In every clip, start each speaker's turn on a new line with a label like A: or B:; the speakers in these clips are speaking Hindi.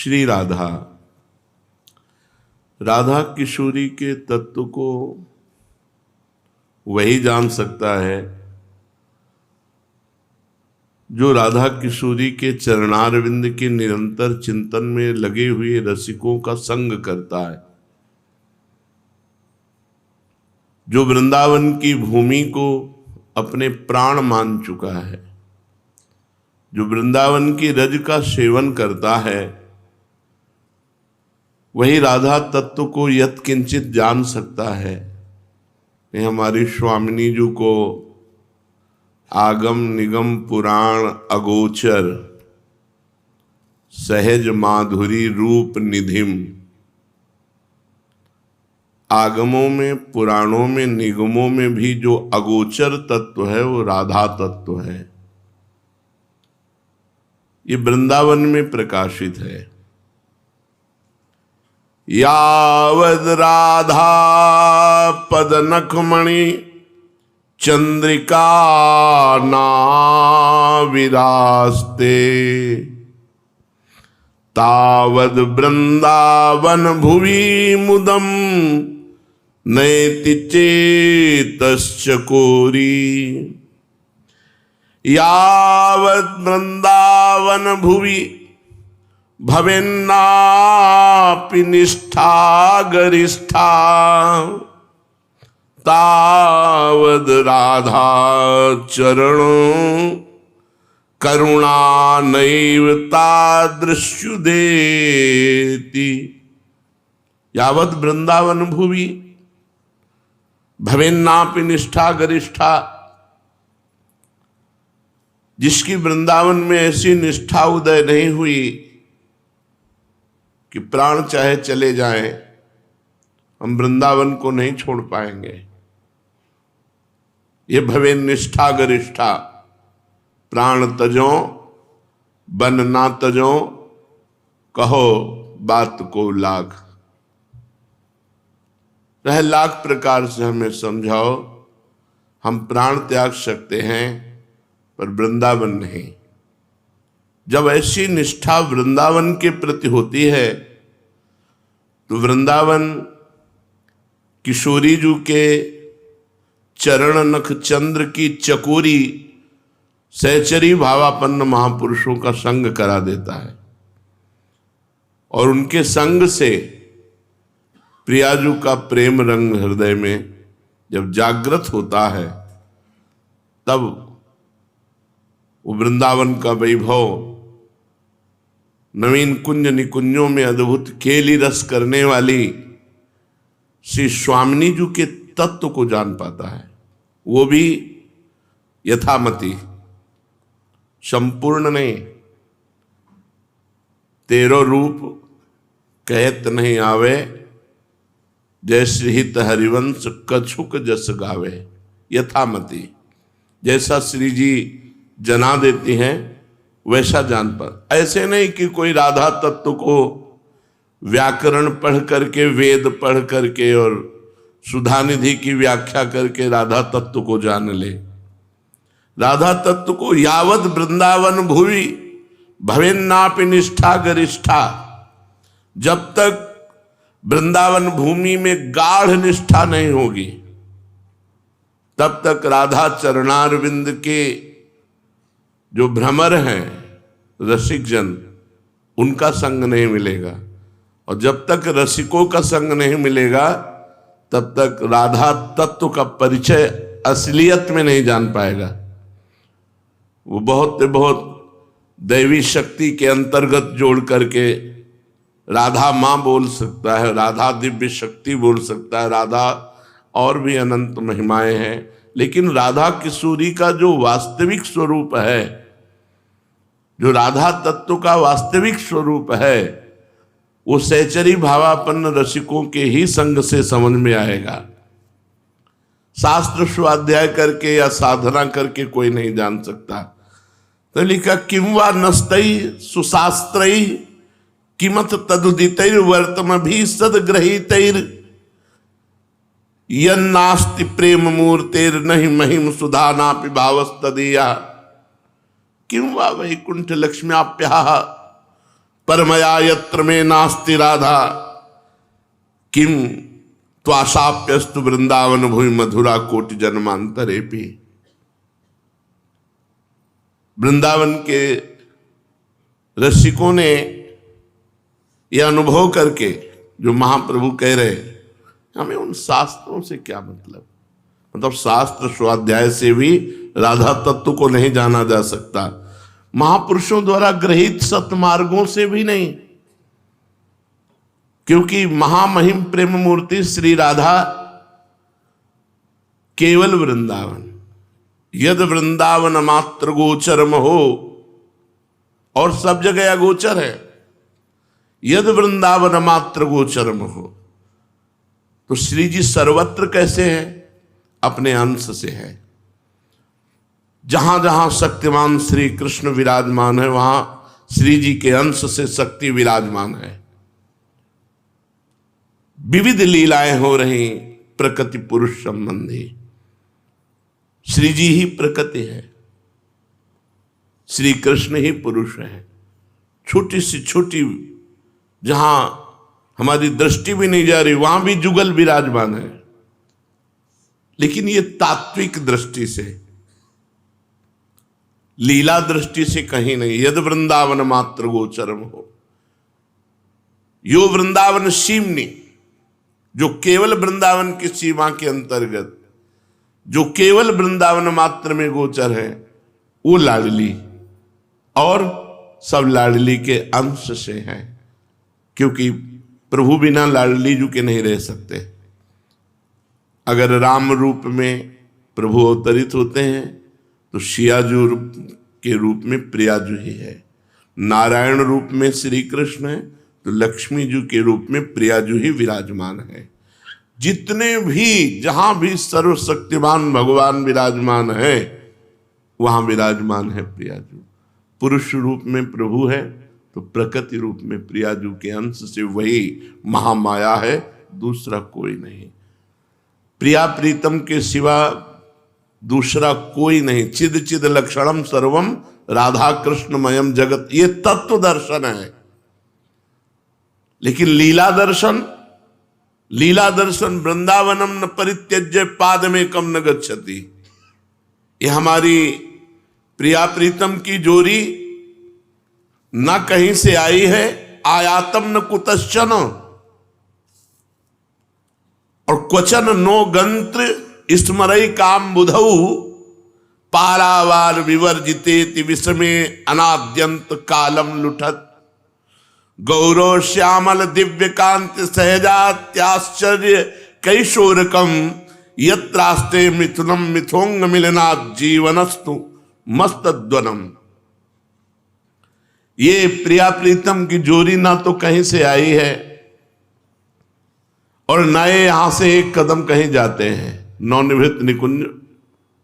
A: श्री राधा, राधा किशोरी के तत्व को वही जान सकता है जो राधा किशोरी के चरणारविंद के निरंतर चिंतन में लगे हुए रसिकों का संग करता है, जो वृंदावन की भूमि को अपने प्राण मान चुका है, जो वृंदावन की रज का सेवन करता है, वही राधा तत्व को यत्किंचित जान सकता है। ये हमारी स्वामिनी जी को आगम निगम पुराण अगोचर सहज माधुरी रूप निधिम, आगमों में पुराणों में निगमों में भी जो अगोचर तत्व है वो राधा तत्व है। ये वृंदावन में प्रकाशित है। यावद राधा पद नखमणि चंद्रिका नाविरास्ते, तावद वृंदावन भुवि मुदम नैति चेतश्चकोरी। यावद वृंदावन भुवि भवेन्नापि निष्ठा गरिष्ठा, तावद राधा चरणों करुणा नैव तादृश्युदेति। यावद वृंदावन भुवि भवेन्नापि निष्ठा गरिष्ठा, जिसकी वृंदावन में ऐसी निष्ठा उदय नहीं हुई कि प्राण चाहे चले जाएं, हम वृंदावन को नहीं छोड़ पाएंगे। ये भवे निष्ठा गरिष्ठा, प्राण तजो बन ना तजो, कहो बात को लाख। रह लाख प्रकार से हमें समझाओ, हम प्राण त्याग सकते हैं पर वृंदावन नहीं। जब ऐसी निष्ठा वृंदावन के प्रति होती है तो वृंदावन किशोरी जी के चरण नख चंद्र की चकोरी सहचरी भावापन्न महापुरुषों का संग करा देता है, और उनके संग से प्रियाजू का प्रेम रंग हृदय में जब जागृत होता है, तब वो वृंदावन का वैभव, नवीन कुंज निकुंजों में अद्भुत खेली रस करने वाली श्री स्वामिनी जी के तत्व को जान पाता है। वो भी यथामति, संपूर्ण नहीं। तेरो रूप कहत नहीं आवे, जैसे हित हरिवंश कछुक जस गावे। यथामति, जैसा श्री जी जना देती हैं वैसा जान पर। ऐसे नहीं कि कोई राधा तत्व को व्याकरण पढ़ करके, वेद पढ़ करके और सुधानिधि की व्याख्या करके राधा तत्व को जान ले। राधा तत्व को यावत वृंदावन भुवि भवेन्नापि निष्ठा गरिष्ठा, जब तक वृंदावन भूमि में गाढ़ निष्ठा नहीं होगी तब तक राधा चरणारविंद के जो भ्रमर हैं रसिक जन, उनका संग नहीं मिलेगा। और जब तक रसिकों का संग नहीं मिलेगा तब तक राधा तत्व का परिचय असलियत में नहीं जान पाएगा। वो बहुत दैवी शक्ति के अंतर्गत जोड़ करके राधा माँ बोल सकता है, राधा दिव्य शक्ति बोल सकता है, राधा और भी अनंत महिमाएं हैं, लेकिन राधा किशोरी का जो वास्तविक स्वरूप है, जो राधा तत्व का वास्तविक स्वरूप है, वो सहचरी भावापन्न रसिकों के ही संग से समझ में आएगा। शास्त्र स्वाध्याय करके या साधना करके कोई नहीं जान सकता। तो लिखा किम वा नस्तई सुशास्त्रई किमत तदुदितैर वर्तम भी सदग्रहीतैर, यन्नास्ति प्रेम मूर्तेर नहीं महिम सुधा नापि भावस्तदीया। किम वा वैकुंठ लक्ष्म्याप्याः परमया यत्र में नास्ति राधा किम त्वाशाप्यस्तु वृंदावन भूमि मधुरा कोटि जन्मांतरे भी। वृंदावन के रसिकों ने यह अनुभव करके जो महाप्रभु कह रहे हमें उन शास्त्रों से क्या मतलब शास्त्र स्वाध्याय से भी राधा तत्व को नहीं जाना जा सकता, महापुरुषों द्वारा ग्रहित सतमार्गों से भी नहीं, क्योंकि महामहिम प्रेम मूर्ति श्री राधा केवल वृंदावन, यद वृंदावन मात्र गोचरम हो, और सब जगह अगोचर है, यद वृंदावन मात्र गोचरम हो। तो श्री जी सर्वत्र कैसे है? अपने अंश से है। जहां जहां शक्तिमान श्री कृष्ण विराजमान है वहां श्री जी के अंश से शक्ति विराजमान है। विविध लीलाएं हो रही प्रकृति पुरुष संबंधी। श्री जी ही प्रकृति है, श्री कृष्ण ही पुरुष है। छोटी सी छोटी जहां हमारी दृष्टि भी नहीं जा रही वहां भी जुगल विराजमान है, लेकिन ये तात्विक दृष्टि से, लीला दृष्टि से कहीं नहीं। यद वृंदावन मात्र गोचरम हो, यो वृंदावन सीमनी, जो केवल वृंदावन की सीमा के अंतर्गत, जो केवल वृंदावन मात्र में गोचर है, वो लाडली, और सब लाडली के अंश से है, क्योंकि प्रभु बिना लाडली जू के नहीं रह सकते। अगर राम रूप में प्रभु अवतरित होते हैं तो शियाजू के रूप में प्रियाजू ही है, नारायण रूप में श्री कृष्ण है तो लक्ष्मी जी के रूप में प्रियाजू ही विराजमान है। जितने भी जहां भी सर्वशक्तिमान भगवान विराजमान है वहां विराजमान है प्रियाजू। पुरुष रूप में प्रभु है तो प्रकृति रूप में प्रियाजू के अंश से वही महामाया है, दूसरा कोई नहीं। प्रिया प्रीतम के सिवा दूसरा कोई नहीं। चिद चिद लक्षणम सर्वम राधा कृष्णमयम जगत, ये तत्व दर्शन है। लेकिन लीला दर्शन वृंदावनम न परित्यज्य पाद में कम न गच्छति। ये हमारी प्रिया प्रीतम की जोड़ी न कहीं से आई है, आयातम न कुतश्चन, और क्वचन नो गंत्र स्मरई काम बुधऊ पारावार विवर्जितेति विषमे अनाद्यंत कालम लुठत। गौरव श्यामल दिव्य कांति सहजात्याश्चर्य कैशोरकम यत्रास्ते मिथुनम मिथोंग मिलना जीवनस्तु मस्तद्वनम। ये प्रिया प्रीतम की जोड़ी ना तो कहीं से आई है और नए यहां से एक कदम कहीं जाते हैं। नवनिवृत्त निकुंज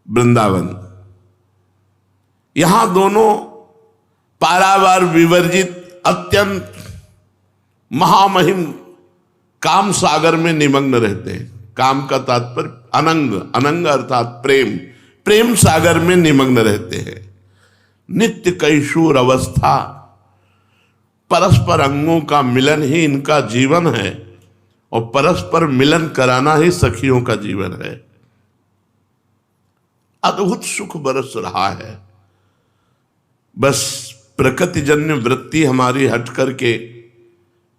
A: वृंदावन, यहां दोनों पारावार विवर्जित अत्यंत महामहिम काम सागर में निमग्न रहते हैं। काम का तात्पर्य अनंग, अनंग अर्थात प्रेम, प्रेम सागर में निमग्न रहते हैं। नित्य कैशोर अवस्था, परस्पर अंगों का मिलन ही इनका जीवन है और परस्पर मिलन कराना ही सखियों का जीवन है। अद्भुत सुख बरस रहा है। बस प्रकृतिजन्य वृत्ति हमारी हट करके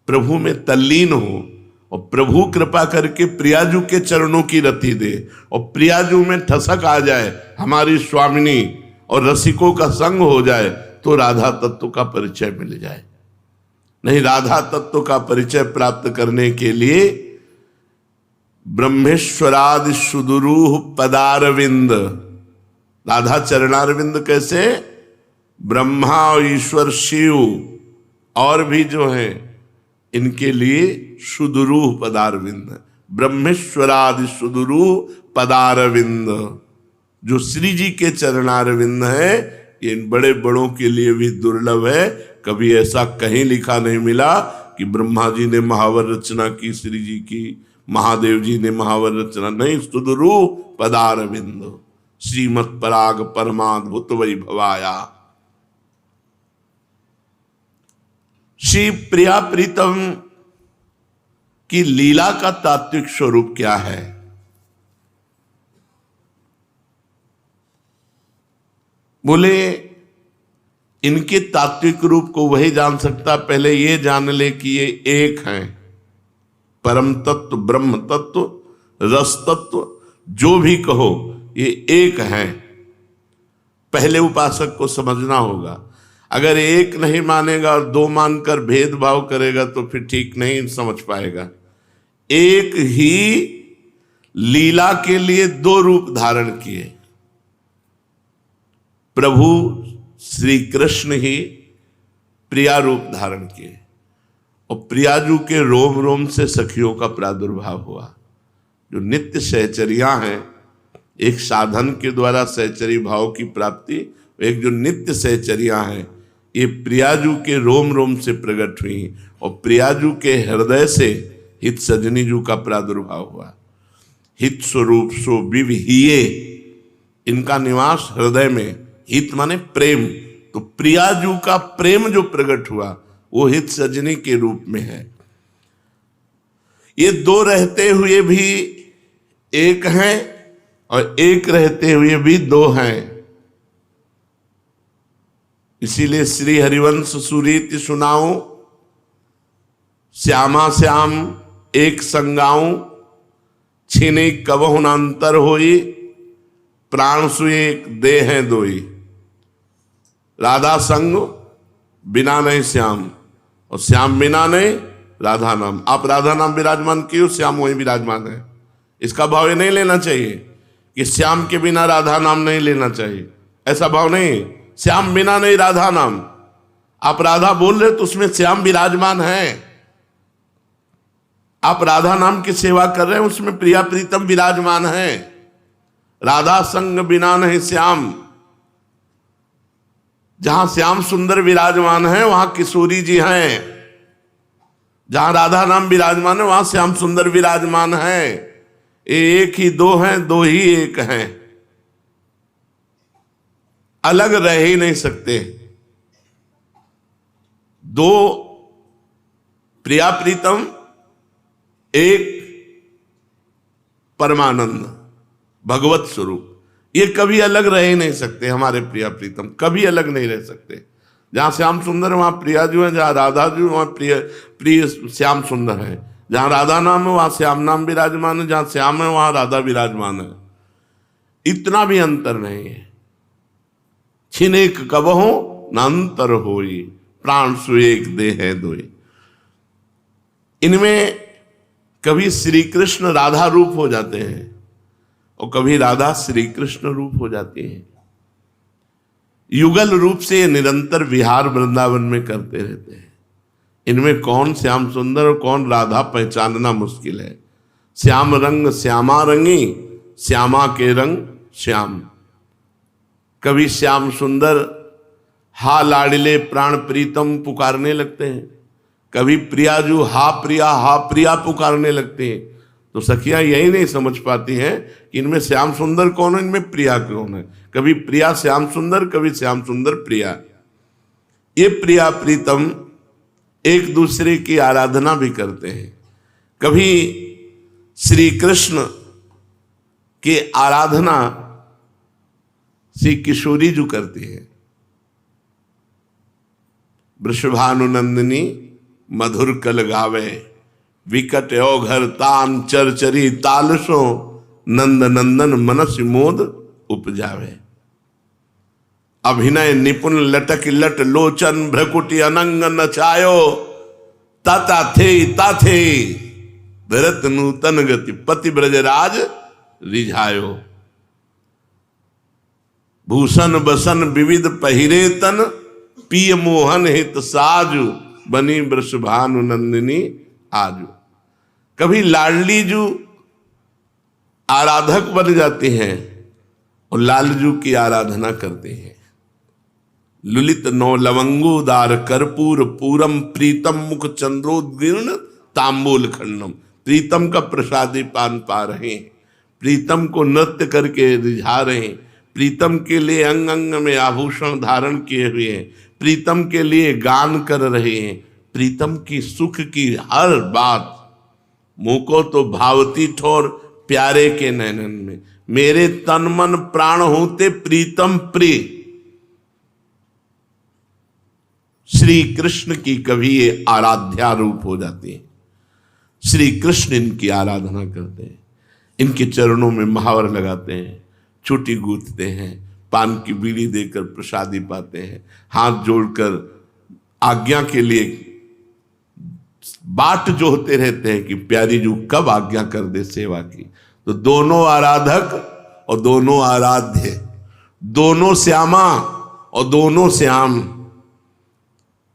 A: प्रभु में तल्लीन हो और प्रभु कृपा करके प्रियाजू के चरणों की रति दे और प्रियाजू में ठसक आ जाए, हमारी स्वामिनी और रसिकों का संग हो जाए तो राधा तत्व का परिचय मिल जाए। नहीं, राधा तत्व का परिचय प्राप्त करने के लिए ब्रह्मेश्वरादि सुदुरूह पदारविंद, राधा चरणारविंद कैसे? ब्रह्मा और ईश्वर शिव और भी जो है इनके लिए सुदुरूह पदारविंद, ब्रह्मेश्वरादि सुदुरूह पदारविंद, जो श्री जी के चरणारविंद है, ये इन बड़े बड़ों के लिए भी दुर्लभ है। कभी ऐसा कहीं लिखा नहीं मिला कि ब्रह्मा जी ने महावर रचना की श्री जी की, महादेव जी ने महावर रचना, नहीं, सुदुरूह पदारविंद श्रीमत् पराग परमाद्भुत वैभवाया। श्री प्रिया प्रीतम की लीला का तात्विक स्वरूप क्या है? बोले इनके तात्विक रूप को वही जान सकता, पहले ये जान ले कि ये एक हैं, परम तत्व, ब्रह्म तत्व, रस तत्व, जो भी कहो ये एक हैं। पहले उपासक को समझना होगा। अगर एक नहीं मानेगा और दो मानकर भेदभाव करेगा तो फिर ठीक नहीं समझ पाएगा। एक ही लीला के लिए दो रूप धारण किए। प्रभु श्री कृष्ण ही प्रिया रूप धारण किए और प्रियाजू के रोम रोम से सखियों का प्रादुर्भाव हुआ। जो नित्य सहचर्या हैं, एक साधन के द्वारा सहचरी भाव की प्राप्ति, एक जो नित्य सहचर्या हैं, ये प्रियाजू के रोम रोम से प्रकट हुई और प्रियाजू के हृदय से हित सजनी जू का प्रादुर्भाव हुआ। हित स्वरूप सो विविहिये, इनका निवास हृदय में। हित माने प्रेम, तो प्रियाजू का प्रेम जो प्रकट हुआ वो हित सजनी के रूप में है। ये दो रहते हुए भी एक हैं और एक रहते हुए भी दो हैं। इसीलिए श्री हरिवंश सुरीति सुनाऊं, श्यामा श्याम एक संगाऊं, छीने कबहु न अंतर होई, प्राण सु एक देह है दोई। राधा संग बिना नहीं श्याम और श्याम बिना नहीं राधा नाम। आप राधा नाम विराजमान किए, श्याम वही विराजमान है। इसका भाव ये नहीं लेना चाहिए कि श्याम के बिना राधा नाम नहीं लेना चाहिए, ऐसा भाव नहीं। श्याम बिना नहीं राधा नाम। आप राधा बोल रहे तो उसमें श्याम विराजमान है। आप राधा नाम की सेवा कर रहे हैं, उसमें प्रिया प्रीतम विराजमान है। राधा संग बिना नहीं श्याम। जहां श्याम सुंदर विराजमान है वहां किशोरी जी हैं। जहां राधा नाम विराजमान है वहां श्याम सुंदर विराजमान है। एक ही दो हैं, दो ही एक हैं, अलग रह ही नहीं सकते। दो प्रिया प्रीतम, एक परमानंद भगवत स्वरूप, ये कभी अलग रह ही नहीं सकते। हमारे प्रिया प्रीतम कभी अलग नहीं रह सकते। जहां श्याम सुंदर वहां प्रिया जी है, जहां राधा जी वहां प्रिय श्याम सुंदर है। जहां राधा नाम है वहां श्याम नाम विराजमान है, जहां श्याम है वहां राधा विराजमान है। इतना भी अंतर नहीं है। छिनेक कबहु न अंतर होई, प्राण सु एक देह है दोई। इनमें कभी श्री कृष्ण राधा रूप हो जाते हैं और कभी राधा श्री कृष्ण रूप हो जाती है। युगल रूप से ये निरंतर विहार वृंदावन में करते रहते हैं। इनमें कौन श्याम सुंदर और कौन राधा पहचानना मुश्किल है। श्याम रंग श्यामा रंगी, श्यामा के रंग श्याम। कभी श्याम सुंदर हा लाडले प्राण प्रीतम पुकारने लगते हैं, कभी प्रियाजू हा प्रिया पुकारने लगते हैं। तो सखियां यही नहीं समझ पाती हैं कि इनमें श्याम सुंदर कौन है, इनमें प्रिया कौन है। कभी प्रिया श्याम सुंदर, कभी श्याम सुंदर प्रिया। ये प्रिया प्रीतम एक दूसरे की आराधना भी करते हैं। कभी श्री कृष्ण की आराधना श्री किशोरी जी करती है। वृषभानुनंदिनी मधुर कल गावे, विकट औघर तान चरचरी तालसो, नंद नंदन मनस मोद उपजावे। अभिनय निपुण लटक लट लोचन, भ्रकुटी अनंग नचायो, ताता थे भरत नूतन गति, पति ब्रजराज रिझायो। भूषण बसन विविध पहिरे तन, पिय मोहन हित साजु, बनी वृषभानु नंदिनी आजू। कभी लाडली जू आराधक बन जाती हैं और लालजू की आराधना करते हैं। लुलित नौ लवंगोदार कर्पूर पूरम, प्रीतम मुख चंद्रोदीर्ण तांबूल खंडम। प्रीतम का प्रसादी पान पा रहे हैं, प्रीतम को नृत्य करके रिझा रहे हैं, प्रीतम के लिए अंग अंग में आभूषण धारण किए हुए हैं, प्रीतम के लिए गान कर रहे हैं, प्रीतम की सुख की हर बात मुझको तो भावती ठोर प्यारे के नैनन में, मेरे तन मन प्राण होते प्रीतम प्रिय। श्री कृष्ण की कभी ये आराध्या रूप हो जाती है। श्री कृष्ण इनकी आराधना करते हैं, इनके चरणों में महावर लगाते हैं, चोटी गूंथते हैं, पान की बीड़ी देकर प्रसादी पाते हैं, हाथ जोड़कर आज्ञा के लिए बाट जोहते रहते हैं कि प्यारी जू कब आज्ञा कर दे सेवा की। तो दोनों आराधक और दोनों आराध्य, दोनों श्यामा और दोनों श्याम,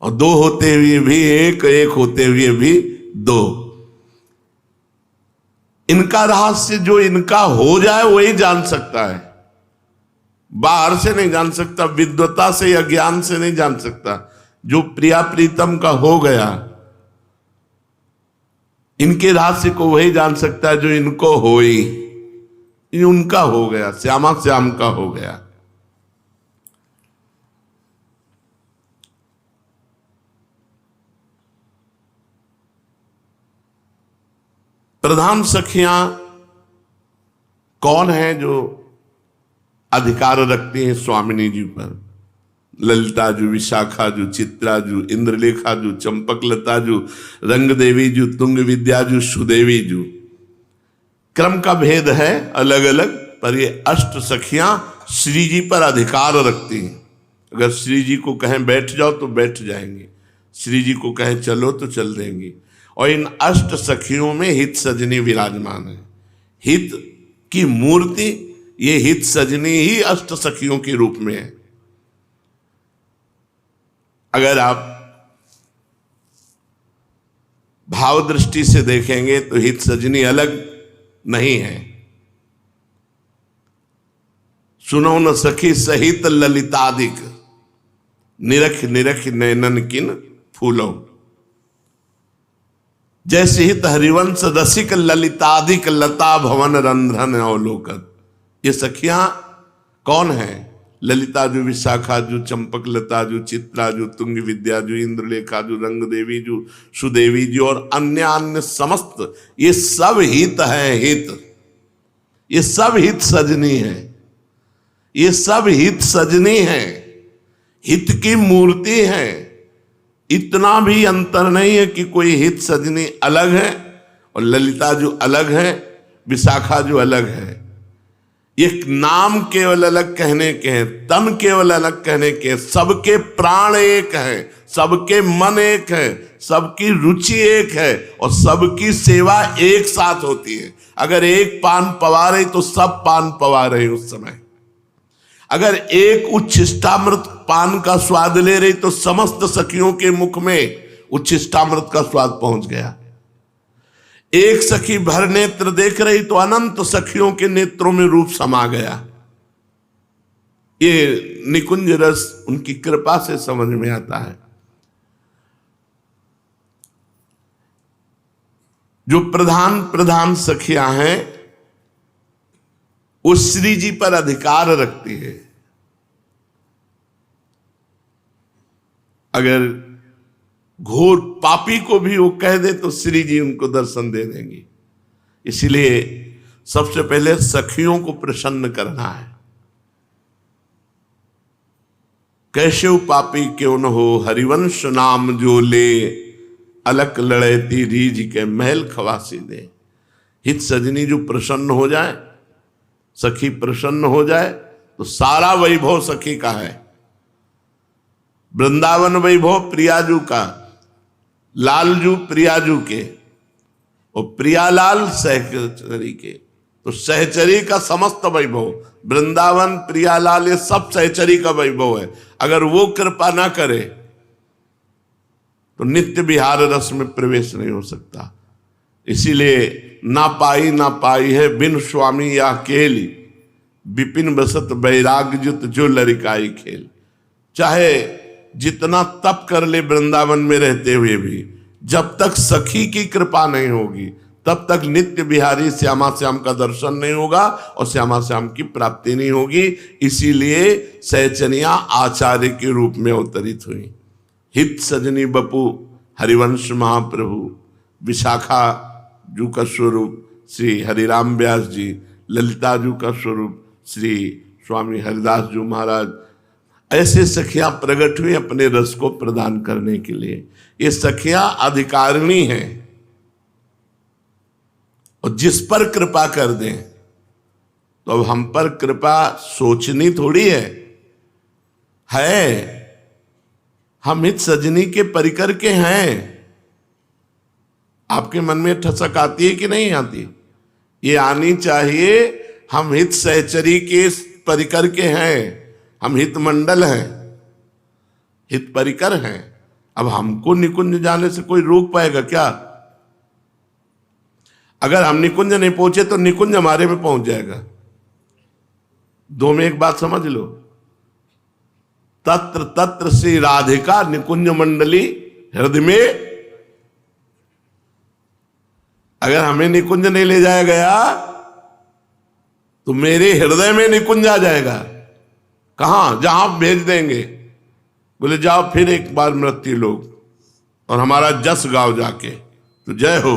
A: और दो होते हुए भी एक, एक होते हुए भी दो। इनका रहस्य जो इनका हो जाए वही जान सकता है, बाहर से नहीं जान सकता, विद्वता से या ज्ञान से नहीं जान सकता। जो प्रिया प्रीतम का हो गया, इनके रहस्य को वही जान सकता है जो इनको होई, उनका हो गया, श्यामा श्याम का हो गया। प्रधान सखियां कौन है जो अधिकार रखती हैं स्वामिनी जी पर? ललिता जू, विशाखा जू, चित्रा जू, इंद्रलेखा जू, चंपकलता जू, रंग देवी जू, तुंग विद्या जू, सुदेवी जू। क्रम का भेद है अलग अलग, पर ये अष्ट सखियां श्री जी पर अधिकार रखती हैं। अगर श्री जी को कहें बैठ जाओ तो बैठ जाएंगे, श्री जी को कहें चलो तो चल देंगी। और इन अष्ट सखियों में हित सजनी विराजमान है। हित की मूर्ति ये हित सजनी ही अष्ट सखियों के रूप में है। अगर आप भाव दृष्टि से देखेंगे तो हित सजनी अलग नहीं है। सुनो न सखी सहित ललितादिक, निरख निरख नैनन किन फूलो। जैसे हित हरिवंश रसिक ललितादिक, लता भवन रंध्रन अवलोकन। ये सखियां कौन है? ललिता जू, विशाखा जू, चंपक लता जू, चित्रा जू, तुंग विद्या जू, इंद्रलेखा जू, रंग देवी जू, सुदेवी जू और अन्य अन्य समस्त, ये सब हित है। हित, ये सब हित सजनी है, ये सब हित सजनी है, हित की मूर्ति है। इतना भी अंतर नहीं है कि कोई हित सजनी अलग है और ललिता जो अलग है, विशाखा जो अलग है। ये नाम केवल अलग कहने के हैं, तन केवल अलग कहने के हैं। सबके प्राण एक है, सबके मन एक है, सबकी रुचि एक है और सबकी सेवा एक साथ होती है। अगर एक पान पवा रही तो सब पान पवा रहे उस समय। अगर एक उच्छिष्टामृत पान का स्वाद ले रही तो समस्त सखियों के मुख में उच्छिष्टामृत का स्वाद पहुंच गया। एक सखी भर नेत्र देख रही तो अनंत सखियों के नेत्रों में रूप समा गया। ये निकुंज रस उनकी कृपा से समझ में आता है। जो प्रधान प्रधान सखियां हैं वो श्री जी पर अधिकार रखती है। अगर घोर पापी को भी वो कह दे तो श्री जी उनको दर्शन दे देंगी। इसलिए सबसे पहले सखियों को प्रसन्न करना है। कैसे पापी क्यों न हो, हरिवंश नाम जो ले, अलक लड़ेती रीझ के महल खवासी दे। हित सजनी जो प्रसन्न हो जाए, सखी प्रसन्न हो जाए तो सारा वैभव सखी का है। वृंदावन वैभव प्रियाजू का, लालजू प्रियाजू के और प्रियालाल सहचरी के। तो सहचरी का समस्त वैभव, वृंदावन प्रियालाल ये सब सहचरी का वैभव है। अगर वो कृपा ना करे तो नित्य विहार रस में प्रवेश नहीं हो सकता। इसीलिए ना पाई है बिन स्वामी या केली, विपिन बसत बैराग्युत जो लरिकाई खेल। चाहे जितना तप कर ले वृंदावन में रहते हुए भी, जब तक सखी की कृपा नहीं होगी तब तक नित्य बिहारी श्यामा श्याम का दर्शन नहीं होगा और श्यामा श्याम की प्राप्ति नहीं होगी। इसीलिए सहचनिया आचार्य के रूप में अवतरित हुई। हित सजनी बपू हरिवंश महाप्रभु, विशाखा जू का स्वरूप श्री हरिराम व्यास जी, ललिता जू का स्वरूप श्री स्वामी हरिदास जी महाराज, ऐसे सखियां प्रकट हुई अपने रस को प्रदान करने के लिए। ये सखियां अधिकारिणी हैं, और जिस पर कृपा कर दें तो अब हम पर कृपा सोचनी थोड़ी है। हम हित सजनी के परिकर के हैं। आपके मन में ठसक आती है कि नहीं आती? ये आनी चाहिए। हम हित सहचरी के परिकर के हैं, हम हित मंडल हैं, हित परिकर हैं। अब हमको निकुंज जाने से कोई रोक पाएगा क्या? अगर हम निकुंज नहीं पहुंचे तो निकुंज हमारे में पहुंच जाएगा। दो में एक बात समझ लो, तत्र तत्र श्री राधिका निकुंज मंडली हृदय में। अगर हमें निकुंज नहीं ले जाया गया तो मेरे हृदय में निकुंज आ जाएगा। कहां? जहां भेज देंगे, बोले जाओ फिर एक बार मृत्यु लोग और हमारा जस गाओ जाके, तो जय हो।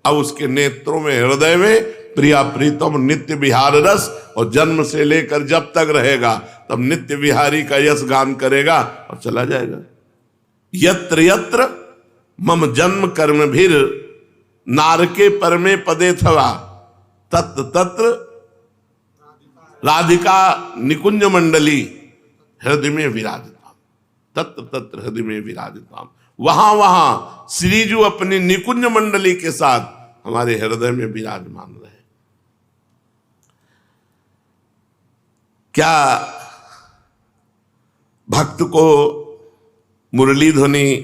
A: अब उसके नेत्रों में, हृदय में प्रिया प्रीतम नित्य विहार रस, और जन्म से लेकर जब तक रहेगा तब नित्य विहारी का यश गान करेगा और चला जाएगा। यत्र यत्र मम जन्म कर्म भीर नारके परमे पदे थवा, तत्र तत्र राधिका निकुंज मंडली हृदय में विराजताम, तत्र तत्र हृदय में विराजताम। वहां वहां श्रीजू अपनी निकुंज मंडली के साथ हमारे हृदय में विराजमान रहे। क्या भक्त को मुरली ध्वनि,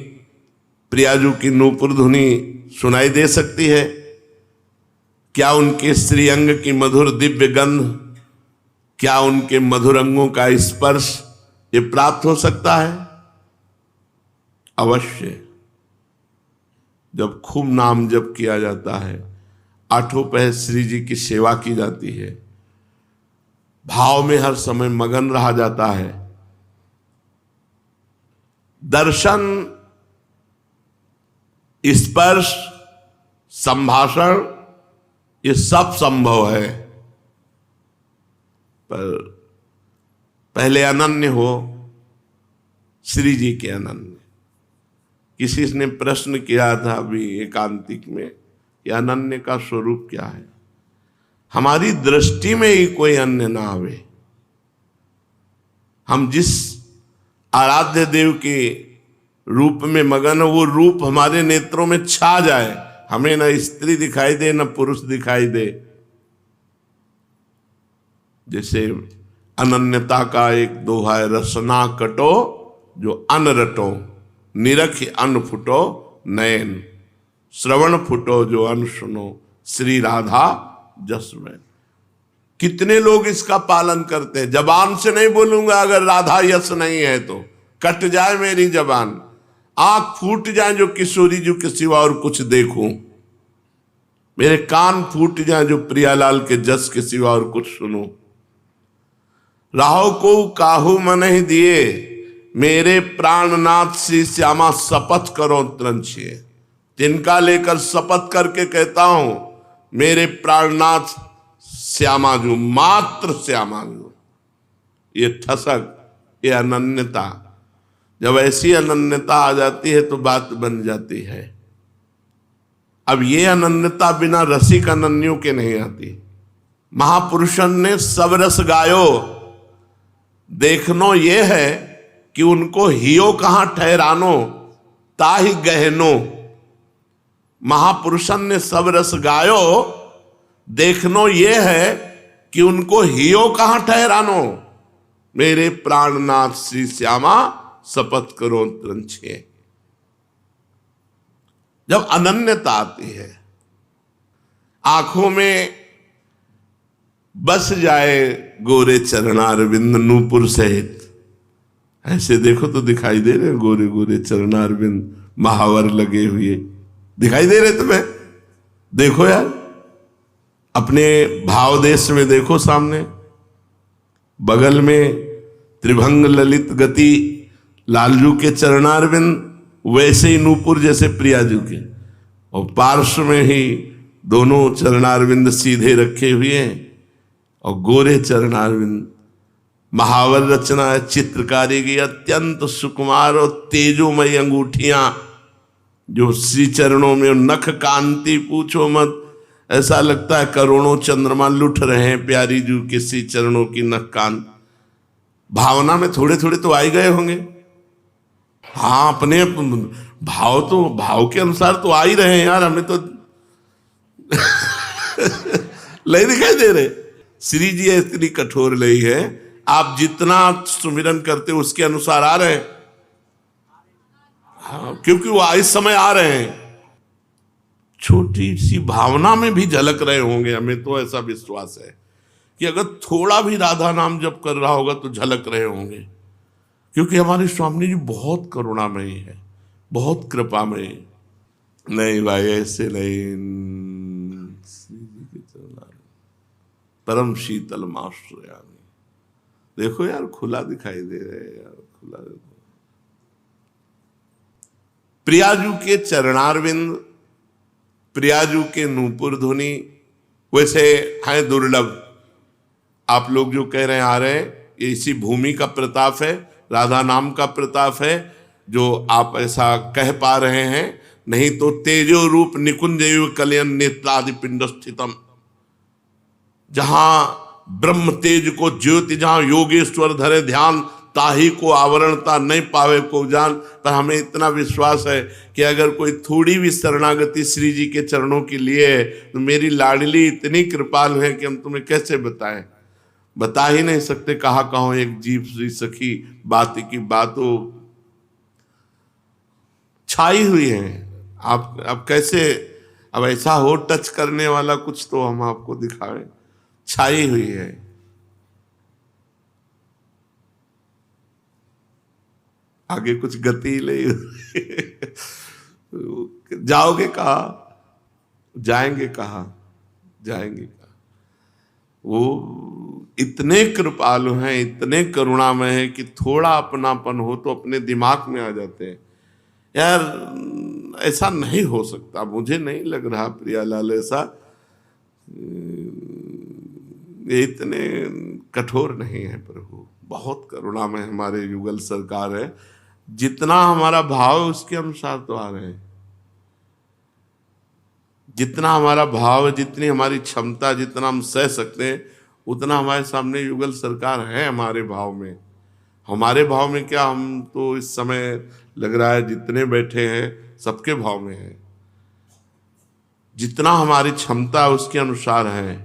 A: प्रियाजू की नूपुर ध्वनि सुनाई दे सकती है? क्या उनके श्रीअंग की मधुर दिव्य गंध, क्या उनके मधुर अंगों का स्पर्श ये प्राप्त हो सकता है? अवश्य। जब खूब नाम जप किया जाता है, आठों पहर श्री जी की सेवा की जाती है, भाव में हर समय मगन रहा जाता है, दर्शन, स्पर्श, संभाषण ये सब संभव है, पर पहले अनन्य हो, श्री जी के अनन्य। किसी ने प्रश्न किया था अभी एकांतिक में कि अनन्य का स्वरूप क्या है? हमारी दृष्टि में ही कोई अन्य ना आवे। हम जिस आराध्य देव के रूप में मगन, वो रूप हमारे नेत्रों में छा जाए, हमें न स्त्री दिखाई दे न पुरुष दिखाई दे। जैसे अनन्यता का एक दोहा है, रसना कटो जो अन रटो, निरख अन फुटो नयन, श्रवण फुटो जो अन सुनो, श्री राधा जस में। कितने लोग इसका पालन करते हैं? जबान से नहीं बोलूंगा अगर राधा यश नहीं है तो, कट जाए मेरी जबान, आंख फूट जाए जो किशोरी जी के सिवा और कुछ देखूं, मेरे कान फूट जाए जो प्रियालाल के जस के सिवा और कुछ सुनूं। राहो को काहू मन ही दिए, मेरे प्राणनाथ श्री श्यामा शपथ करो त्रंछिए। तिनका लेकर शपथ करके कहता हूं, मेरे प्राणनाथ श्यामा जू, मात्र श्यामा जू। ये ठसक, ये अनन्यता, जब ऐसी अनन्यता आ जाती है तो बात बन जाती है। अब ये अनन्यता बिना रसिक अनन्यों के नहीं आती। महापुरुषन ने सब रस गायो, देखनो ये है कि उनको हियो कहां ठहरानो, ताहि गहनो। महापुरुषन ने सब रस गायो, देखनो ये है कि उनको हियो कहां ठहरानो, मेरे प्राणनाथ श्री श्यामा शपथ करो त्रंछिए। जब अनन्यता आती है, आंखों में बस जाए गोरे चरणारविंद नूपुर सहित, ऐसे देखो तो दिखाई दे रहे गोरे गोरे चरणारविंद, महावर लगे हुए दिखाई दे रहे तुम्हें? देखो यार, अपने भाव देश में देखो, सामने बगल में त्रिभंग ललित गति लालजू के चरणारविंद, वैसे ही नूपुर जैसे प्रियाजू के, और पार्श्व में ही दोनों चरणारविंद सीधे रखे हुए हैं और गोरे चरणारविंद। महावर रचना है, चित्रकारी की अत्यंत सुकुमार और तेजोमयी अंगूठियां जो श्री चरणों में, नख कांति पूछो मत, ऐसा लगता है करोड़ों चंद्रमा लुट रहे हैं प्यारी जू के श्री चरणों की नख कांत। भावना में थोड़े थोड़े तो आ ही गए होंगे। हाँ, अपने भाव तो भाव के अनुसार तो आ ही रहे हैं यार, हमें तो नहीं दिखाई दे रहे। श्री जी इतनी कठोर नहीं है, आप जितना सुमिरन करते हो उसके अनुसार आ रहे हैं। हाँ, क्योंकि वो इस समय आ रहे हैं, छोटी सी भावना में भी झलक रहे होंगे। हमें तो ऐसा विश्वास है कि अगर थोड़ा भी राधा नाम जप कर रहा होगा तो झलक रहे होंगे, क्योंकि हमारे स्वामी जी बहुत करुणामयी है, बहुत कृपामयी। नहीं भाई, ऐसे नहीं। परम शीतल माश्रयामि, देखो यार खुला दिखाई दे रहे हैं यार, खुला। प्रियाजू के चरणारविंद, प्रियाजू के नूपुर ध्वनि वैसे हैं दुर्लभ। आप लोग जो कह रहे हैं आ रहे हैं, ये इसी भूमि का प्रताप है, राधा नाम का प्रताप है जो आप ऐसा कह पा रहे हैं। नहीं तो तेजो रूप निकुंज कलयन नेत्रादि पिंड स्थितम, जहां ब्रह्म तेज को ज्योति, जहां योगेश्वर धरे ध्यान, ताही को आवरणता नहीं पावे को जान। पर हमें इतना विश्वास है कि अगर कोई थोड़ी भी शरणागति श्री जी के चरणों के लिए है तो मेरी लाडली इतनी कृपालु है कि हम तुम्हें कैसे बताएं, बता ही नहीं सकते। कहाँ कहाँ एक जीव श्री सखी बात की बातों छाई हुई है। आप कैसे, अब ऐसा हो टच करने वाला कुछ तो हम आपको दिखाएं, छाई हुई है। आगे कुछ गति नहीं। जाओगे कहा, जाएंगे कहा, जाएंगे कहा। वो इतने कृपालु हैं, इतने करुणामय हैं कि थोड़ा अपनापन हो तो अपने दिमाग में आ जाते हैं। यार ऐसा नहीं हो सकता, मुझे नहीं लग रहा प्रियालाल ऐसा, ये इतने कठोर नहीं है प्रभु, बहुत करुणामय हमारे युगल सरकार है। जितना हमारा भाव है उसके अनुसार तो आ रहे हैं, जितना हमारा भाव है, जितनी हमारी क्षमता, जितना हम सह सकते हैं, उतना हमारे सामने युगल सरकार है। हमारे भाव में, हमारे भाव में क्या, हम तो इस समय लग रहा है जितने बैठे हैं सबके भाव में है। जितना हमारी क्षमता उसके अनुसार है।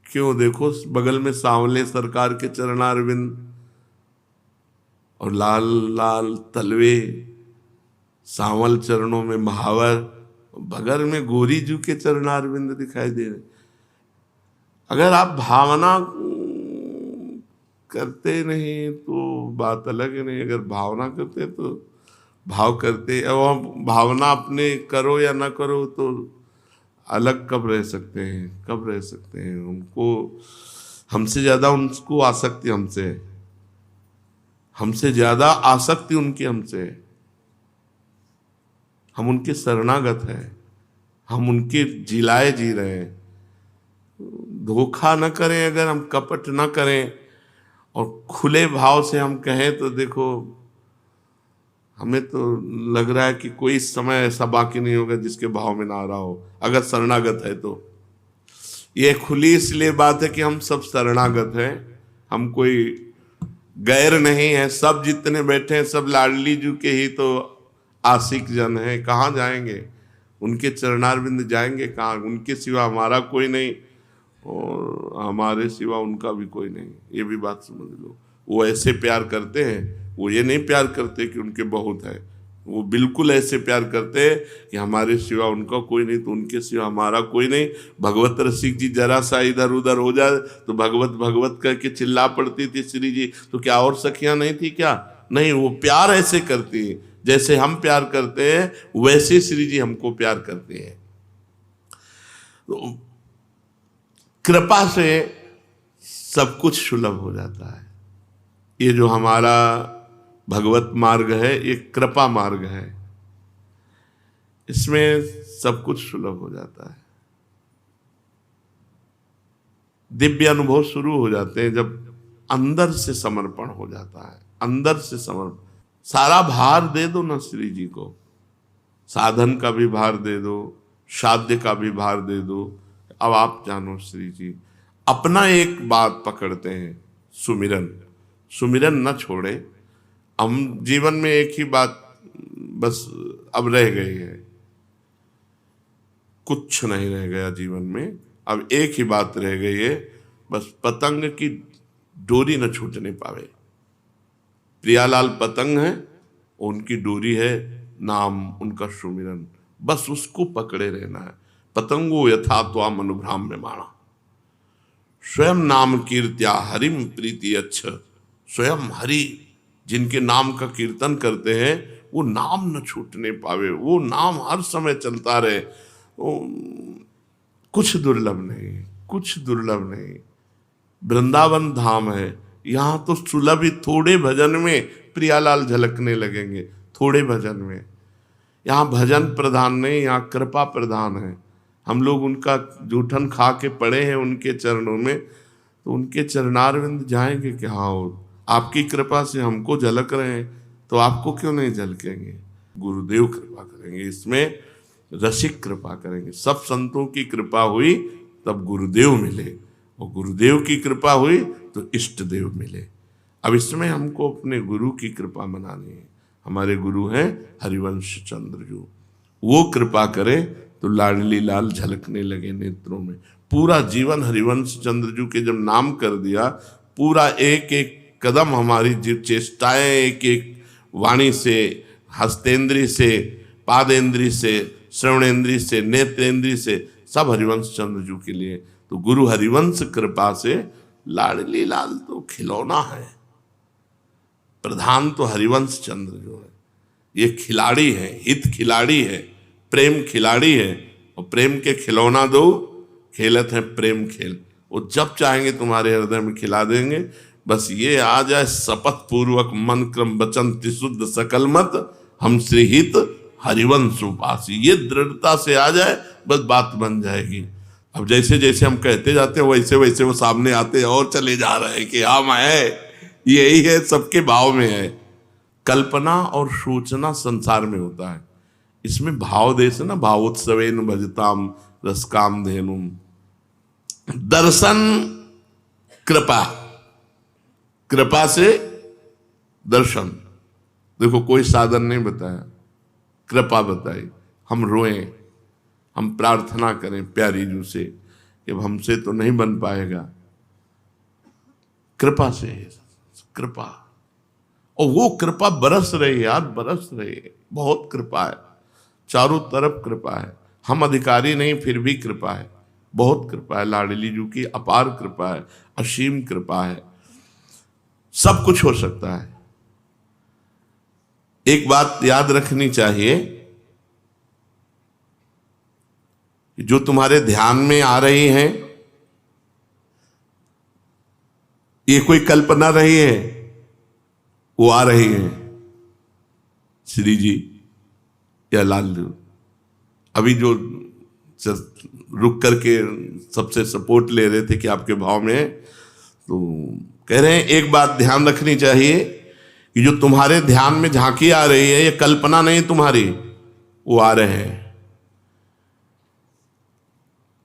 A: क्यों, देखो बगल में सांवले सरकार के चरणारविंद और लाल लाल तलवे, सांवल चरणों में महावर, बगल में गोरी जू के चरणारविंद दिखाई दे रहे। अगर आप भावना करते नहीं तो बात अलग है, नहीं अगर भावना करते तो भाव करते, और भावना अपने करो या ना करो तो अलग कब रह सकते हैं, कब रह सकते हैं। उनको हमसे ज्यादा उनको आसक्ति हमसे है, हमसे ज्यादा आसक्ति उनकी हमसे है। हम उनके शरणागत हैं, हम उनके जिलाए जी रहे हैं। धोखा न करें, अगर हम कपट न करें और खुले भाव से हम कहें तो देखो, हमें तो लग रहा है कि कोई समय ऐसा बाकी नहीं होगा जिसके भाव में ना आ रहा हो, अगर शरणागत है तो। ये खुली इसलिए बात है कि हम सब शरणागत हैं, हम कोई गैर नहीं है। सब जितने बैठे हैं सब लाडली जू के ही तो आशिक जन हैं। कहाँ जाएंगे, उनके चरणारविंद जाएंगे कहाँ, उनके सिवा हमारा कोई नहीं और हमारे सिवा उनका भी कोई नहीं। ये भी बात समझ लो। वो ऐसे प्यार करते हैं, वो ये नहीं प्यार करते कि उनके बहुत है, वो बिल्कुल ऐसे प्यार करते हैं कि हमारे सिवा उनका कोई नहीं तो उनके सिवा हमारा कोई नहीं। भगवत रसिक जी जरा सा इधर उधर हो जाए तो भगवत भगवत करके चिल्ला पड़ती थी श्री जी, तो क्या और सखियां नहीं थी क्या? नहीं, वो प्यार ऐसे करती है जैसे हम प्यार करते हैं वैसे श्री जी हमको प्यार करते हैं। तो कृपा से सब कुछ सुलभ हो जाता है। ये जो हमारा भगवत मार्ग है, ये कृपा मार्ग है। इसमें सब कुछ सुलभ हो जाता है। दिव्य अनुभव शुरू हो जाते हैं जब अंदर से समर्पण हो जाता है। अंदर से समर्पण, सारा भार दे दो ना श्री जी को, साधन का भी भार दे दो, साध्य का भी भार दे दो। अब आप जानो श्री जी, अपना एक बात पकड़ते हैं, सुमिरन। सुमिरन न छोड़े। हम जीवन में एक ही बात बस अब रह गई है, कुछ नहीं रह गया जीवन में, अब एक ही बात रह गई है, बस पतंग की डोरी न छूटने पावे। प्रियालाल पतंग है, उनकी डोरी है नाम, उनका सुमिरन, बस उसको पकड़े रहना है। पतंगो यथा त्वाम अनुभ्राम्य माणा, स्वयं नाम कीर्त्या हरिम प्रीति अच्छ। स्वयं हरि जिनके नाम का कीर्तन करते हैं, वो नाम न छूटने पावे, वो नाम हर समय चलता रहे। कुछ दुर्लभ नहीं, कुछ दुर्लभ नहीं। वृंदावन धाम है, यहां तो सुलभ ही, थोड़े भजन में प्रियालाल झलकने लगेंगे, थोड़े भजन में। यहाँ भजन प्रधान नहीं, यहाँ कृपा प्रधान है। हम लोग उनका जूठन खा के पड़े हैं उनके चरणों में, तो उनके चरणारविंद जाएंगे कि हाँ, आपकी कृपा से हमको झलक रहे हैं, तो आपको क्यों नहीं झलकेंगे। गुरुदेव कृपा करेंगे, इसमें रसिक कृपा करेंगे। सब संतों की कृपा हुई तब गुरुदेव मिले, और गुरुदेव की कृपा हुई तो इष्ट देव मिले। अब इसमें हमको अपने गुरु की कृपा मनानी है। हमारे गुरु हैं हरिवंश चंद्र जी, वो कृपा करे तो लाडली लाल झलकने लगे नेत्रों में। पूरा जीवन हरिवंश चंद्र जी के जब नाम कर दिया, पूरा एक एक कदम हमारी चेष्टाएं, एक एक वाणी से, हस्तेंद्री से, पादेंद्री से, श्रवणेंद्री से, नेत्रेंद्री से, सब हरिवंश चंद्र जी के लिए। तो गुरु हरिवंश कृपा से लाडली लाल तो खिलौना है, प्रधान तो हरिवंश चंद्र जो है, ये खिलाड़ी है, हित खिलाड़ी है, प्रेम खिलाड़ी है। और प्रेम के खिलौना दो, खेलत है प्रेम खेल। वो जब चाहेंगे तुम्हारे हृदय में खिला देंगे। बस ये आ जाए शपथ पूर्वक, मन क्रम वचन त्रिशुद्ध सकल मत, हम श्री हित हरिवंश उपासी। ये दृढ़ता से आ जाए, बस बात बन जाएगी। अब जैसे जैसे हम कहते जाते हैं, वैसे वैसे वो सामने आते और चले जा रहे हैं कि हाँ मैं, यही है, सबके भाव में है। कल्पना और सूचना संसार में होता है, इसमें भाव देश ना, भावोत्सवेन भजताम रसकाम धेनुम। दर्शन कृपा, कृपा से दर्शन। देखो कोई साधन नहीं बताया, कृपा बताई। हम रोएं, हम प्रार्थना करें प्यारी जू से कि हमसे तो नहीं बन पाएगा, कृपा से, कृपा। और वो कृपा बरस रही है यार, बरस रही है, बहुत कृपा है, चारों तरफ कृपा है। हम अधिकारी नहीं, फिर भी कृपा है, बहुत कृपा है। लाडली जू की अपार कृपा है, असीम कृपा है, सब कुछ हो सकता है। एक बात याद रखनी चाहिए, जो तुम्हारे ध्यान में आ रही हैं, ये कोई कल्पना रही है, वो आ रही है श्री जी या लालू। अभी जो रुक करके सबसे सपोर्ट ले रहे थे कि आपके भाव में, तो कह रहे हैं एक बात ध्यान रखनी चाहिए कि जो तुम्हारे ध्यान में झांकी आ रही है, ये कल्पना नहीं तुम्हारी, वो आ रहे हैं।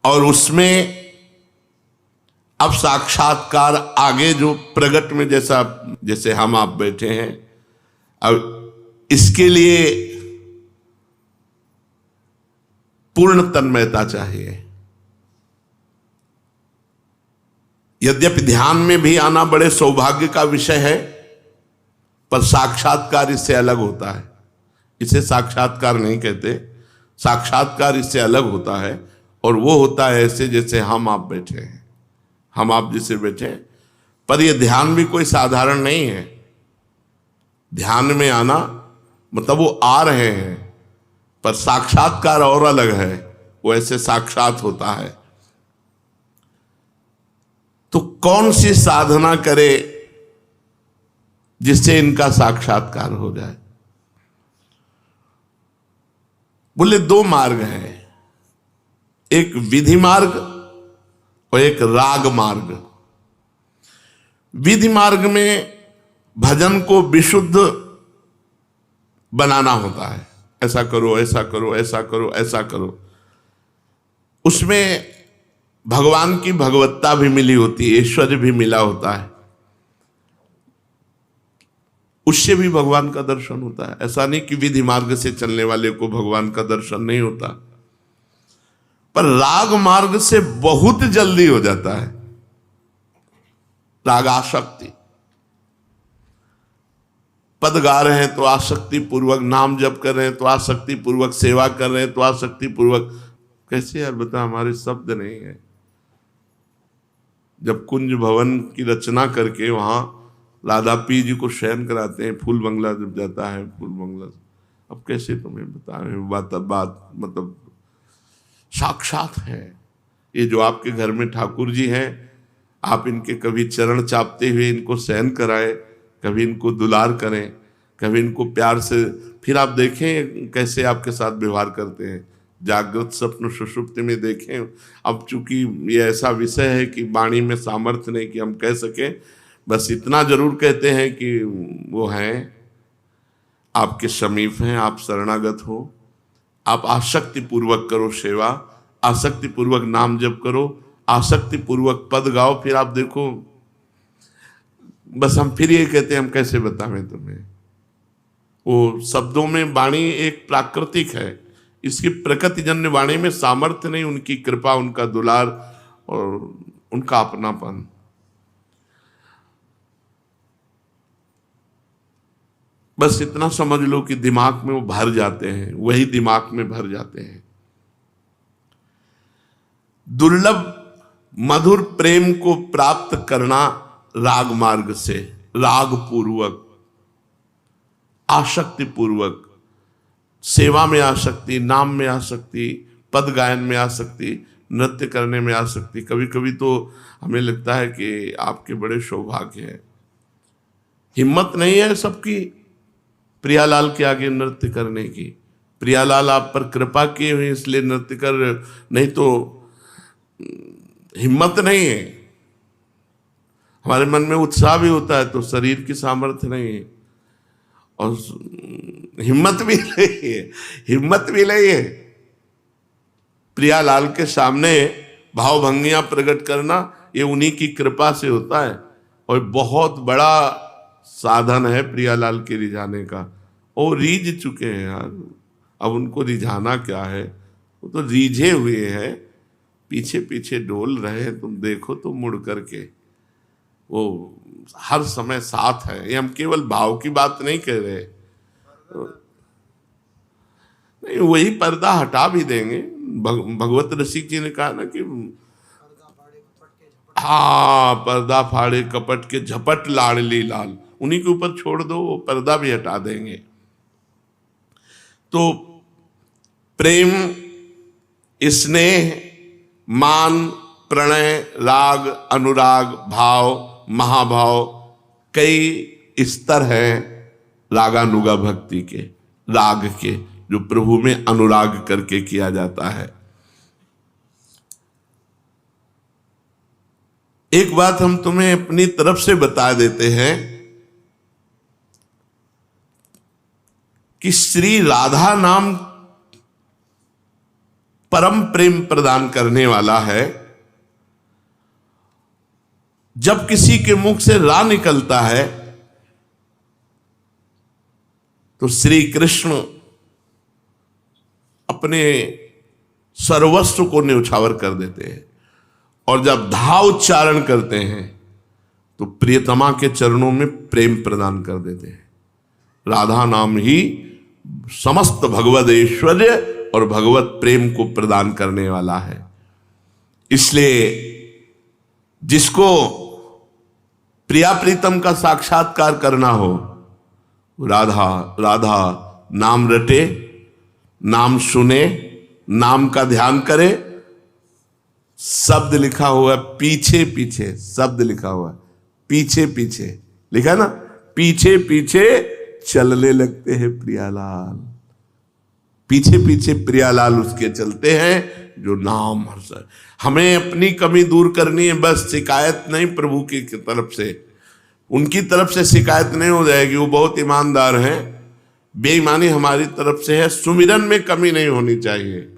A: और उसमें अब साक्षात्कार आगे जो प्रगट में, जैसा जैसे हम आप बैठे हैं, अब इसके लिए पूर्ण तन्मयता चाहिए। यद्यपि ध्यान में भी आना बड़े सौभाग्य का विषय है, पर साक्षात्कार इससे अलग होता है। इसे साक्षात्कार नहीं कहते, साक्षात्कार इससे अलग होता है। और वो होता है ऐसे जैसे हम आप बैठे हैं, हम आप जैसे बैठे हैं। पर ये ध्यान भी कोई साधारण नहीं है। ध्यान में आना मतलब वो आ रहे हैं, पर साक्षात्कार और अलग है, वो ऐसे साक्षात होता है। तो कौन सी साधना करे जिससे इनका साक्षात्कार हो जाए। बोले दो मार्ग हैं, एक विधि मार्ग और एक राग मार्ग। विधि मार्ग में भजन को विशुद्ध बनाना होता है, ऐसा करो ऐसा करो ऐसा करो ऐसा करो। उसमें भगवान की भगवत्ता भी मिली होती है, ऐश्वर्य भी मिला होता है, उससे भी भगवान का दर्शन होता है। ऐसा नहीं कि विधि मार्ग से चलने वाले को भगवान का दर्शन नहीं होता, पर राग मार्ग से बहुत जल्दी हो जाता है। राग आसक्ति, पद गा रहे हैं तो आसक्ति पूर्वक नाम जप कर रहे हैं, तो आसक्ति पूर्वक सेवा कर रहे हैं, तो आसक्ति पूर्वक। कैसे यार बता, हमारे शब्द नहीं है। जब कुंज भवन की रचना करके वहां राधा पी जी को शयन कराते हैं, फूल बंगला जब जाता है, फूल बंगला, अब कैसे तुम्हें बता रहे बात मतलब साक्षात है। ये जो आपके घर में ठाकुर जी हैं, आप इनके कभी चरण चापते हुए इनको शयन कराएं, कभी इनको दुलार करें, कभी इनको प्यार से, फिर आप देखें कैसे आपके साथ व्यवहार करते हैं। जागृत स्वप्न सुषुप्ति में देखें। अब चूंकि ये ऐसा विषय है कि वाणी में सामर्थ्य नहीं कि हम कह सकें, बस इतना जरूर कहते हैं कि वो हैं, आपके समीप हैं, आप शरणागत हो, आप आसक्ति पूर्वक करो सेवा, आसक्ति पूर्वक नाम जप करो, आसक्ति पूर्वक पद गाओ, फिर आप देखो। बस हम फिर ये कहते हैं, हम कैसे बतावें तुम्हें। वो शब्दों में वाणी एक प्राकृतिक है, इसकी प्रकृतिजन्य वाणी में सामर्थ्य नहीं, उनकी कृपा, उनका दुलार और उनका अपनापन। बस इतना समझ लो कि दिमाग में वो भर जाते हैं, वही दिमाग में भर जाते हैं। दुर्लभ मधुर प्रेम को प्राप्त करना राग मार्ग से, राग पूर्वक, आसक्ति पूर्वक, सेवा में आसक्ति, नाम में आसक्ति, पद गायन में आसक्ति, नृत्य करने में आसक्ति। कभी कभी तो हमें लगता है कि आपके बड़े सौभाग्य है, हिम्मत नहीं है सबकी प्रियालाल के आगे नृत्य करने की। प्रियालाल आप पर कृपा किए हुए इसलिए नृत्य कर, नहीं तो हिम्मत नहीं है। हमारे मन में उत्साह भी होता है तो शरीर की सामर्थ्य नहीं है, और हिम्मत भी नहीं है, हिम्मत भी नहीं है। प्रियालाल के सामने भावभंगियां प्रकट करना ये उन्हीं की कृपा से होता है, और बहुत बड़ा साधन है प्रियालाल के रिझाने का। वो रीझ चुके हैं यार, अब उनको रिझाना क्या है, वो तो रीझे हुए हैं, पीछे पीछे डोल रहे हैं। तुम देखो तो मुड़ करके, वो हर समय साथ है। ये हम केवल भाव की बात नहीं कह रहे, नहीं, वही पर्दा हटा भी देंगे। भगवत रसिक जी ने कहा ना कि हाँ, पर्दा फाड़े कपट के झपट लाडली लाल, उन्हीं के ऊपर छोड़ दो, वो पर्दा भी हटा देंगे। तो प्रेम, स्नेह, मान, प्रणय, राग, अनुराग, भाव, महाभाव, कई स्तर हैं रागानुगा भक्ति के, राग के, जो प्रभु में अनुराग करके किया जाता है। एक बात हम तुम्हें अपनी तरफ से बता देते हैं कि श्री राधा नाम परम प्रेम प्रदान करने वाला है। जब किसी के मुख से रा निकलता है तो श्री कृष्ण अपने सर्वस्व को न्यौछावर कर देते हैं, और जब धा उच्चारण करते हैं तो प्रियतमा के चरणों में प्रेम प्रदान कर देते हैं। राधा नाम ही समस्त भगवद ऐश्वर्य और भगवत प्रेम को प्रदान करने वाला है। इसलिए जिसको प्रिया प्रीतम का साक्षात्कार करना हो, राधा राधा नाम रटे, नाम सुने, नाम का ध्यान करे। शब्द लिखा हुआ है पीछे पीछे, शब्द लिखा हुआ है पीछे पीछे, लिखा है ना, पीछे पीछे चलने लगते हैं प्रियालाल, पीछे पीछे प्रियालाल उसके चलते हैं जो नाम हर्ष। हमें अपनी कमी दूर करनी है, बस शिकायत नहीं प्रभु की तरफ से, उनकी तरफ से शिकायत नहीं हो जाएगी, वो बहुत ईमानदार हैं। बेईमानी हमारी तरफ से है। सुमिरन में कमी नहीं होनी चाहिए,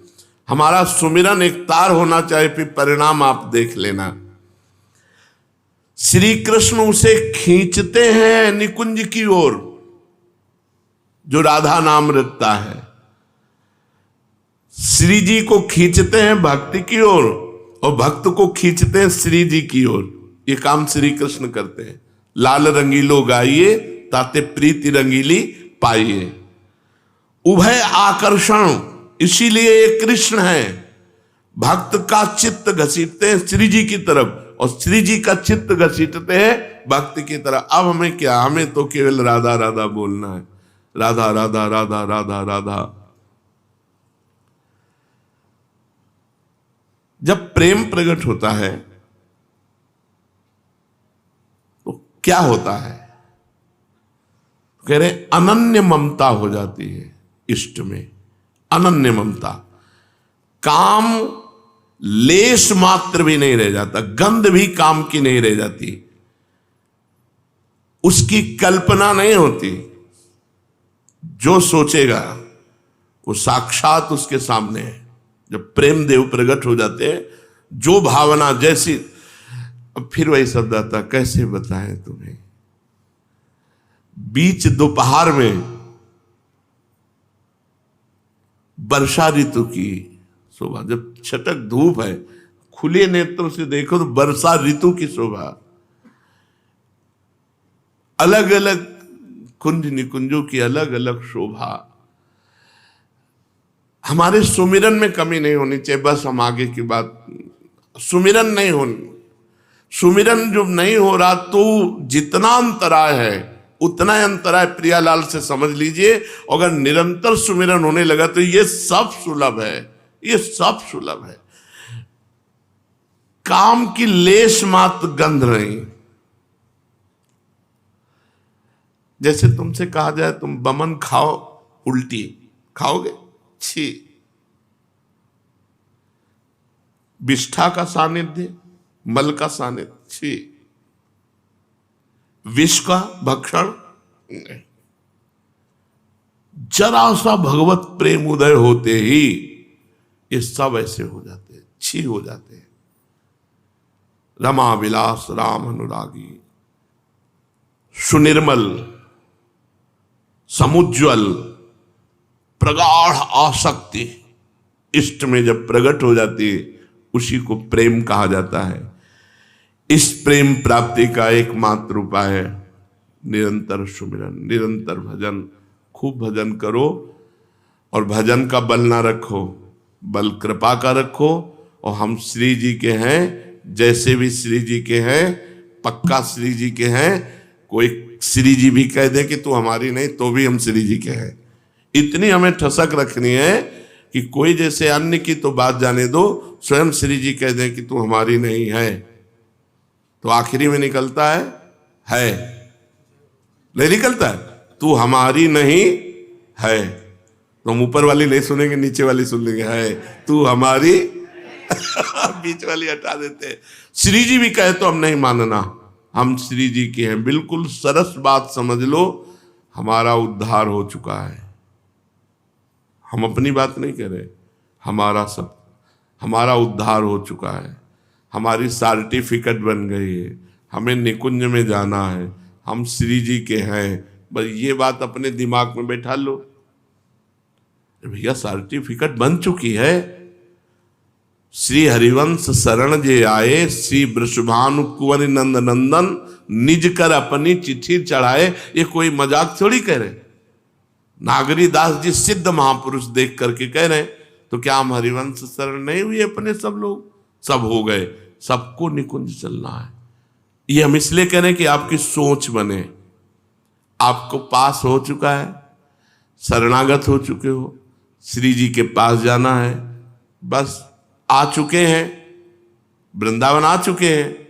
A: हमारा सुमिरन एक तार होना चाहिए, फिर परिणाम आप देख लेना। श्री कृष्ण उसे खींचते हैं निकुंज की ओर, जो राधा नाम रखता है। श्री जी को खींचते हैं भक्ति की ओर, और भक्त को खींचते हैं श्री जी की ओर। ये काम श्री कृष्ण करते हैं। लाल रंगीलो गाइए ताते प्रीति रंगीली पाइए। उभय आकर्षण, इसीलिए ये कृष्ण है। भक्त का चित्त घसीटते हैं श्री जी की तरफ, और श्री जी का चित्त घसीटते हैं भक्त की तरफ। अब हमें क्या, हमें तो केवल राधा राधा बोलना है, राधा राधा राधा राधा राधा। जब प्रेम प्रकट होता है तो क्या होता है? कह रहे अनन्य ममता हो जाती है इष्ट में, अनन्य ममता। काम लेश मात्र भी नहीं रह जाता, गंध भी काम की नहीं रह जाती, उसकी कल्पना नहीं होती। जो सोचेगा वो साक्षात उसके सामने है। जब प्रेम देव प्रकट हो जाते हैं, जो भावना जैसी, अब फिर वही शब्द आता, कैसे बताएं तुम्हें। बीच दोपहर में वर्षा ऋतु की शोभा, जब छटक धूप है, खुले नेत्रों से देखो तो वर्षा ऋतु की शोभा। अलग अलग कुंज निकुंजों की अलग अलग शोभा। हमारे सुमिरन में कमी नहीं होनी चाहिए। बस हम आगे की बात, सुमिरन नहीं होनी, सुमिरन जो नहीं हो रहा तो जितना अंतराय है उतना अंतराय प्रियालाल से समझ लीजिए। अगर निरंतर सुमिरन होने लगा तो ये सब सुलभ है, ये सब सुलभ है। काम की लेश मात्र गंध नहीं। जैसे तुमसे कहा जाए तुम बमन खाओ, उल्टी खाओगे, छी। विष्ठा का सानिध्य, मल का सानिध्य, छी। विष का भक्षण नहीं। जरा सा भगवत प्रेम उदय होते ही ये सब ऐसे हो जाते हैं, छी हो जाते हैं। रमा विलास राम अनुरागी, सुनिर्मल समुज्वल प्रगाढ़ आसक्ति इष्ट में जब प्रकट हो जाती है, उसी को प्रेम कहा जाता है। इस प्रेम प्राप्ति का एकमात्र उपाय है निरंतर सुमिरन, निरंतर भजन। खूब भजन करो, और भजन का बल ना रखो, बल कृपा का रखो। और हम श्री जी के हैं, जैसे भी श्री जी के हैं, पक्का श्री जी के हैं। कोई श्री जी भी कह दे कि तू हमारी नहीं, तो भी हम श्री जी के हैं। इतनी हमें ठसक रखनी है कि कोई जैसे अन्य की तो बात जाने दो, स्वयं श्री जी कह दें कि तू हमारी नहीं है, तो आखिरी में निकलता है नहीं निकलता है, तू हमारी नहीं है। तो हम ऊपर वाली नहीं सुनेंगे, नीचे वाली सुन लेंगे, है तू हमारी बीच वाली हटा देते हैं। श्री जी भी कहे तो हम नहीं मानना, हम श्री जी के हैं। बिल्कुल सरस बात समझ लो, हमारा उद्धार हो चुका है। हम अपनी बात नहीं कह रहे, हमारा उद्धार हो चुका है। हमारी सर्टिफिकेट बन गई है, हमें निकुंज में जाना है, हम श्री जी के हैं। बस ये बात अपने दिमाग में बैठा लो, भैया सर्टिफिकेट बन चुकी है। श्री हरिवंश शरण जे आए, श्री वृषभानु कुंवर नंद नंदन, निज कर अपनी चिट्ठी चढ़ाए। ये कोई मजाक थोड़ी कह रहे। नागरी दास जी सिद्ध महापुरुष देख करके कह रहे हैं, तो क्या हम हरिवंश शरण नहीं हुए अपने? सब लोग सब हो गए, सबको निकुंज चलना है। ये हम इसलिए कह रहे हैं कि आपकी सोच बने। आपको पास हो चुका है, शरणागत हो चुके हो, श्री जी के पास जाना है, बस आ चुके हैं, वृंदावन आ चुके हैं,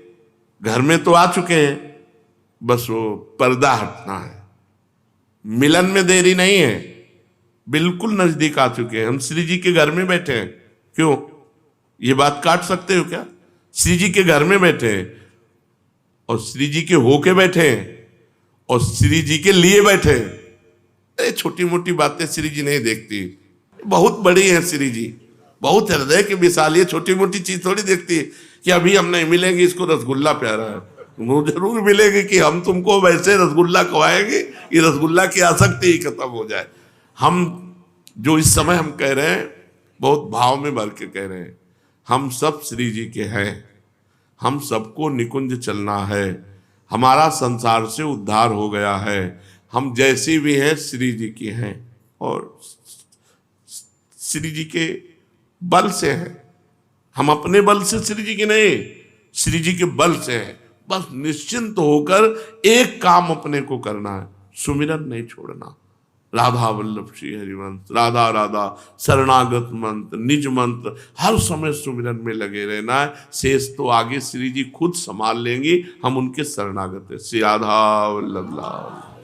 A: घर में तो आ चुके हैं, बस वो पर्दा हटना है। मिलन में देरी नहीं है, बिल्कुल नजदीक आ चुके हैं। हम श्री जी के घर में बैठे हैं। क्यों ये बात काट सकते हो क्या? श्री जी के घर में बैठे हैं और श्री जी के होके बैठे हैं और श्री जी के लिए बैठे हैं। अरे छोटी मोटी बातें श्री जी नहीं देखती, बहुत बड़ी है श्री जी, बहुत हृदय की विशाल। ये छोटी मोटी चीज थोड़ी देखती है कि अभी हम नहीं मिलेंगे, इसको रसगुल्ला प्यारा है। वो जरूर मिलेंगे कि हम तुमको वैसे रसगुल्ला खवाएंगे कि रसगुल्ला की आसक्ति ही खत्म हो जाए। हम जो इस समय हम कह रहे हैं बहुत भाव में भर के कह रहे हैं, हम सब श्री जी के हैं। हम सबको निकुंज चलना है। हमारा संसार से उद्धार हो गया है। हम जैसे भी हैं श्री जी की हैं और श्री जी के बल से हैं। हम अपने बल से श्री जी के नहीं, श्री जी के बल से हैं। बस निश्चिंत होकर एक काम अपने को करना है, सुमिरन नहीं छोड़ना। राधा वल्लभ श्री हरिवंश, राधा राधा शरणागत मंत्र, निज मंत्र, हर समय सुमिरन में लगे रहना है। शेष तो आगे श्री जी खुद संभाल लेंगी, हम उनके शरणागत है। श्री राधा वल्लभ लाल।